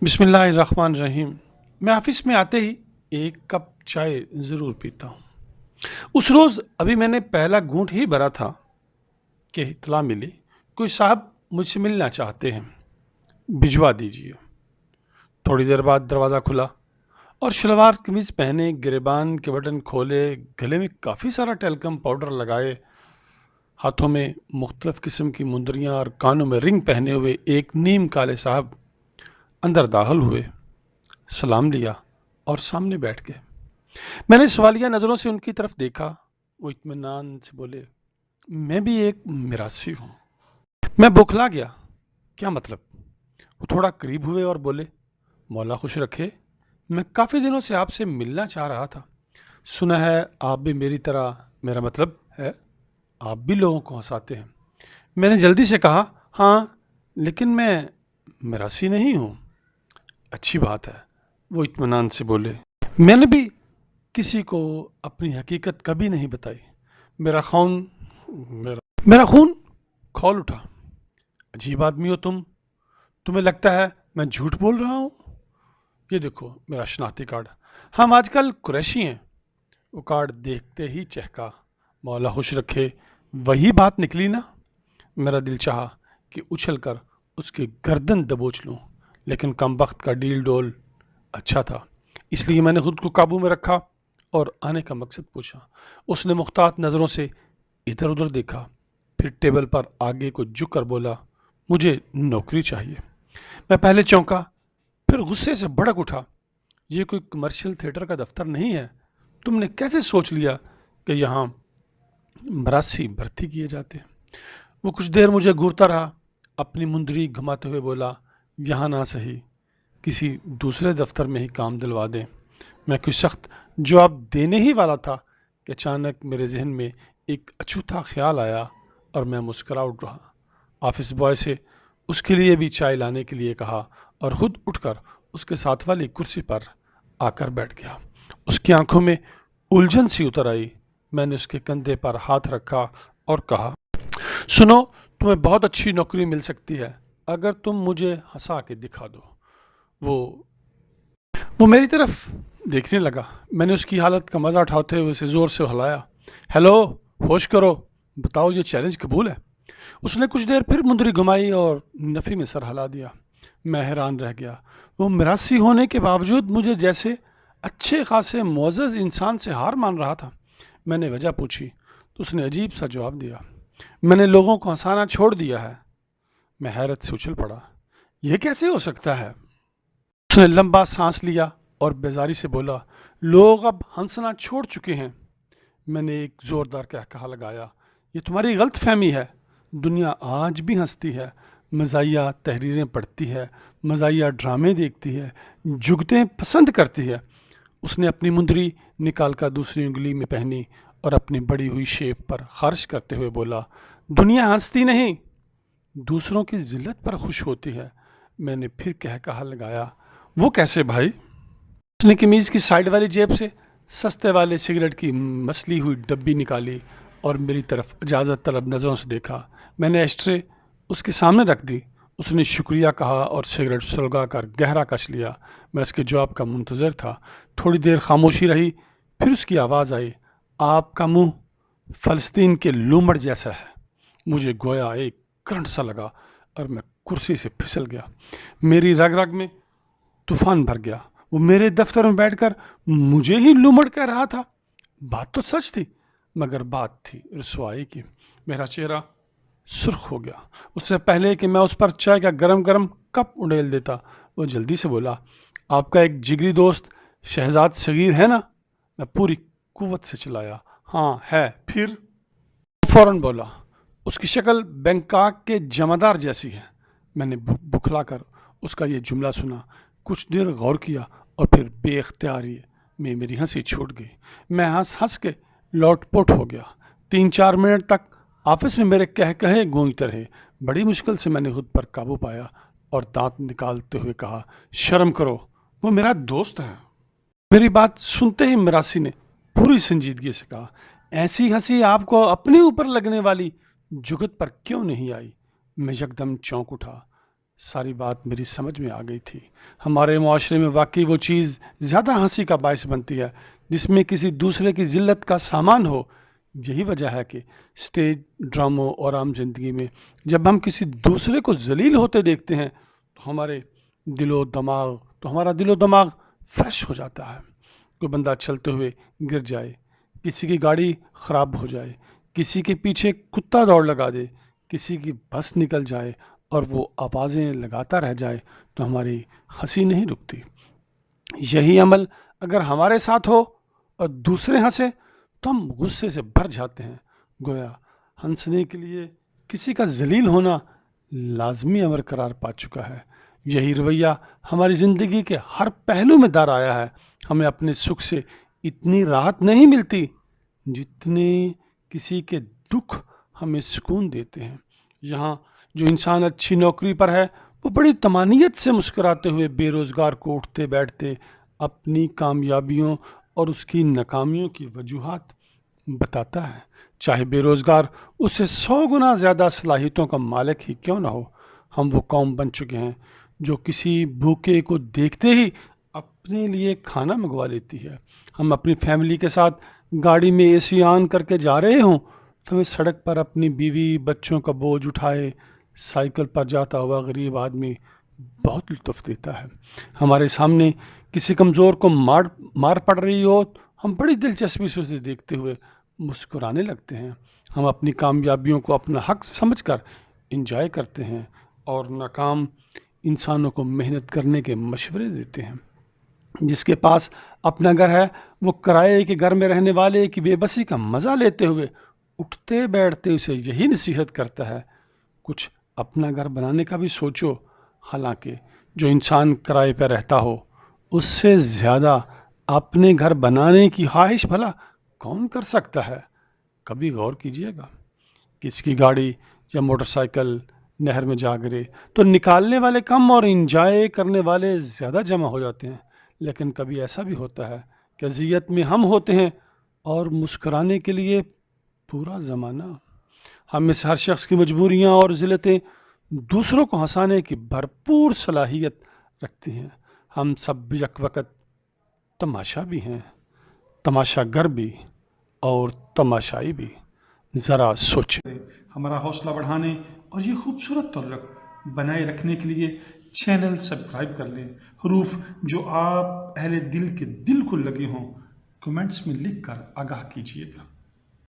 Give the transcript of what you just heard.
بسم اللہ الرحمن الرحیم۔ میں آفس میں آتے ہی ایک کپ چائے ضرور پیتا ہوں۔ اس روز ابھی میں نے پہلا گھونٹ ہی بھرا تھا کہ اطلاع ملی کوئی صاحب مجھ سے ملنا چاہتے ہیں، بھجوا دیجیے۔ تھوڑی دیر بعد دروازہ کھلا اور شلوار قمیض پہنے، گریبان کے بٹن کھولے، گلے میں کافی سارا ٹیلکم پاؤڈر لگائے، ہاتھوں میں مختلف قسم کی مندریاں اور کانوں میں رنگ پہنے ہوئے ایک نیم کالے صاحب اندر داخل ہوئے، سلام لیا اور سامنے بیٹھ گئے۔ میں نے سوالیہ نظروں سے ان کی طرف دیکھا۔ وہ اطمینان سے بولے، میں بھی ایک میراثی ہوں۔ میں بوکھلا گیا، کیا مطلب؟ وہ تھوڑا قریب ہوئے اور بولے، مولا خوش رکھے، میں کافی دنوں سے آپ سے ملنا چاہ رہا تھا۔ سنا ہے آپ بھی میری طرح، میرا مطلب ہے آپ بھی لوگوں کو ہنساتے ہیں۔ میں نے جلدی سے کہا، ہاں لیکن میں میراثی نہیں ہوں۔ اچھی بات ہے، وہ اطمینان سے بولے، میں نے بھی کسی کو اپنی حقیقت کبھی نہیں بتائی۔ میرا خون کھول اٹھا۔ عجیب آدمی ہو تمہیں لگتا ہے میں جھوٹ بول رہا ہوں؟ یہ دیکھو میرا شناختی کارڈ، ہم آج کل قریشی ہیں۔ وہ کارڈ دیکھتے ہی چہکا، مولا خوش رکھے، وہی بات نکلی نا؟ میرا دل چاہا کہ اچھل کر اس کی گردن دبوچ لوں، لیکن کم وقت کا ڈیل ڈول اچھا تھا، اس لیے میں نے خود کو قابو میں رکھا اور آنے کا مقصد پوچھا۔ اس نے محتاط نظروں سے ادھر ادھر دیکھا، پھر ٹیبل پر آگے کو جھک کر بولا، مجھے نوکری چاہیے۔ میں پہلے چونکا، پھر غصے سے بھڑک اٹھا، یہ کوئی کمرشل تھیٹر کا دفتر نہیں ہے، تم نے کیسے سوچ لیا کہ یہاں مراثی بھرتی کیے جاتے ہیں؟ وہ کچھ دیر مجھے گھورتا رہا، اپنی مندری گھماتے ہوئے بولا، یہاں نہ صحیح کسی دوسرے دفتر میں ہی کام دلوا دیں۔ میں کوئی سخت جواب دینے ہی والا تھا کہ اچانک میرے ذہن میں ایک اچھوتا خیال آیا اور میں مسکرا اٹھ رہا۔ آفس بوائے سے اس کے لیے بھی چائے لانے کے لیے کہا اور خود اٹھ کر اس کے ساتھ والی کرسی پر آ کر بیٹھ گیا۔ اس کی آنکھوں میں الجھن سی اتر آئی۔ میں نے اس کے کندھے پر ہاتھ رکھا اور کہا، سنو، تمہیں بہت اچھی نوکری مل سکتی ہے اگر تم مجھے ہنسا کے دکھا دو۔ وہ میری طرف دیکھنے لگا۔ میں نے اس کی حالت کا مزہ اٹھاتے ہوئے اسے زور سے ہلایا، ہیلو، ہوش کرو، بتاؤ یہ چیلنج قبول ہے؟ اس نے کچھ دیر پھر مندری گھمائی اور نفی میں سر ہلا دیا۔ میں حیران رہ گیا، وہ میراثی ہونے کے باوجود مجھے جیسے اچھے خاصے معزز انسان سے ہار مان رہا تھا۔ میں نے وجہ پوچھی تو اس نے عجیب سا جواب دیا، میں نے لوگوں کو ہنسانا چھوڑ دیا ہے۔ میں حیرت سے اچھل پڑا، یہ کیسے ہو سکتا ہے؟ اس نے لمبا سانس لیا اور بیزاری سے بولا، لوگ اب ہنسنا چھوڑ چکے ہیں۔ میں نے ایک زوردار کہا لگایا، یہ تمہاری غلط فہمی ہے، دنیا آج بھی ہنستی ہے، مزاحیہ تحریریں پڑھتی ہے، مزاحیہ ڈرامے دیکھتی ہے، جگتیں پسند کرتی ہے۔ اس نے اپنی مندری نکال کر دوسری انگلی میں پہنی اور اپنی بڑی ہوئی شیف پر خارش کرتے ہوئے بولا، دنیا ہنستی نہیں، دوسروں کی ذلت پر خوش ہوتی ہے۔ میں نے پھر کہا لگایا، وہ کیسے بھائی؟ اس نے قمیض کی سائیڈ والی جیب سے سستے والے سگریٹ کی مسلی ہوئی ڈبی نکالی اور میری طرف اجازت طلب نظروں سے دیکھا۔ میں نے ایشٹرے اس کے سامنے رکھ دی۔ اس نے شکریہ کہا اور سگریٹ سلگا کر گہرا کش لیا۔ میں اس کے جواب کا منتظر تھا۔ تھوڑی دیر خاموشی رہی، پھر اس کی آواز آئی، آپ کا منہ فلسطین کے لومڑ جیسا ہے۔ مجھے گویا ایک کرنٹ سا لگا اور میں کرسی سے پھسل گیا۔ میری رگ رگ میں طوفان بھر گیا۔ وہ میرے دفتر میں بیٹھ کر مجھے ہی لومڑ کہہ رہا تھا۔ بات تو سچ تھی، مگر بات تھی رسوائی کی۔ میرا چہرہ سرخ ہو گیا۔ اس سے پہلے کہ میں اس پر چائے کا گرم گرم کپ اڈیل دیتا، وہ جلدی سے بولا، آپ کا ایک جگری دوست شہزاد صغیر ہے نا؟ میں پوری قوت سے چلایا، ہاں ہے۔ پھر فوراً بولا، اس کی شکل بینکاک کے جمعدار جیسی ہے۔ میں نے بکھلا کر اس کا یہ جملہ سنا، کچھ دیر غور کیا اور پھر بے اختیاری میں میری ہنسی چھوٹ گئی۔ میں ہنس کے لوٹ پوٹ ہو گیا۔ 3-4 منٹ تک آفس میں میرے کہے گونجتے رہے۔ بڑی مشکل سے میں نے خود پر قابو پایا اور دانت نکالتے ہوئے کہا، شرم کرو، وہ میرا دوست ہے۔ میری بات سنتے ہی میراثی نے پوری سنجیدگی سے کہا، ایسی ہنسی آپ کو اپنے اوپر لگنے والی جگت پر کیوں نہیں آئی؟ میں یکدم چونک اٹھا، ساری بات میری سمجھ میں آ گئی تھی۔ ہمارے معاشرے میں واقعی وہ چیز زیادہ ہنسی کا باعث بنتی ہے جس میں کسی دوسرے کی ذلت کا سامان ہو۔ یہی وجہ ہے کہ اسٹیج ڈراموں اور عام زندگی میں جب ہم کسی دوسرے کو ذلیل ہوتے دیکھتے ہیں تو ہمارا دل و دماغ فریش ہو جاتا ہے۔ کوئی بندہ چلتے ہوئے گر جائے، کسی کی گاڑی خراب ہو جائے، کسی کے پیچھے کتا دوڑ لگا دے، کسی کی بس نکل جائے اور وہ آوازیں لگاتا رہ جائے تو ہماری ہنسی نہیں رکتی۔ یہی عمل اگر ہمارے ساتھ ہو اور دوسرے ہنسے تو ہم غصے سے بھر جاتے ہیں، گویا ہنسنے کے لیے کسی کا ذلیل ہونا لازمی امر قرار پا چکا ہے۔ یہی رویہ ہماری زندگی کے ہر پہلو میں در آیا ہے۔ ہمیں اپنے سکھ سے اتنی راحت نہیں ملتی جتنے کسی کے دکھ ہمیں سکون دیتے ہیں۔ یہاں جو انسان اچھی نوکری پر ہے وہ بڑی طمانینت سے مسکراتے ہوئے بے روزگار کو اٹھتے بیٹھتے اپنی کامیابیوں اور اس کی ناکامیوں کی وجوہات بتاتا ہے، چاہے بے روزگار اس سے 100 گنا زیادہ صلاحیتوں کا مالک ہی کیوں نہ ہو۔ ہم وہ قوم بن چکے ہیں جو کسی بھوکے کو دیکھتے ہی اپنے لیے کھانا منگوا لیتی ہے۔ ہم اپنی فیملی کے ساتھ گاڑی میں اے سی آن کر کے جا رہے ہوں تو ہمیں سڑک پر اپنی بیوی بچوں کا بوجھ اٹھائے سائیکل پر جاتا ہوا غریب آدمی بہت لطف دیتا ہے۔ ہمارے سامنے کسی کمزور کو مار پڑ رہی ہو ہم بڑی دلچسپی سے اسے دیکھتے ہوئے مسکرانے لگتے ہیں۔ ہم اپنی کامیابیوں کو اپنا حق سمجھ کر انجوائے کرتے ہیں اور ناکام انسانوں کو محنت کرنے کے مشورے دیتے ہیں۔ جس کے پاس اپنا گھر ہے وہ کرائے کے گھر میں رہنے والے کی بے بسی کا مزہ لیتے ہوئے اٹھتے بیٹھتے اسے یہی نصیحت کرتا ہے، کچھ اپنا گھر بنانے کا بھی سوچو۔ حالانکہ جو انسان کرائے پہ رہتا ہو اس سے زیادہ اپنے گھر بنانے کی خواہش بھلا کون کر سکتا ہے؟ کبھی غور کیجئے گا، کسی کی گاڑی یا موٹر سائیکل نہر میں جا گرے تو نکالنے والے کم اور انجوائے کرنے والے زیادہ جمع ہو جاتے ہیں۔ لیکن کبھی ایسا بھی ہوتا ہے کہ اذیت میں ہم ہوتے ہیں اور مسکرانے کے لیے پورا زمانہ۔ ہم میں سے ہر شخص کی مجبوریاں اور ذلتیں دوسروں کو ہنسانے کی بھرپور صلاحیت رکھتی ہیں۔ ہم سب یک وقت تماشا بھی ہیں، تماشا گر بھی اور تماشائی بھی۔ ذرا سوچیں۔ ہمارا حوصلہ بڑھانے اور یہ خوبصورت تعلق بنائے رکھنے کے لیے چینل سبسکرائب کر لیں۔ حروف جو آپ اہل دل کے دل کو لگے ہوں کمنٹس میں لکھ کر آگاہ کیجیے گا۔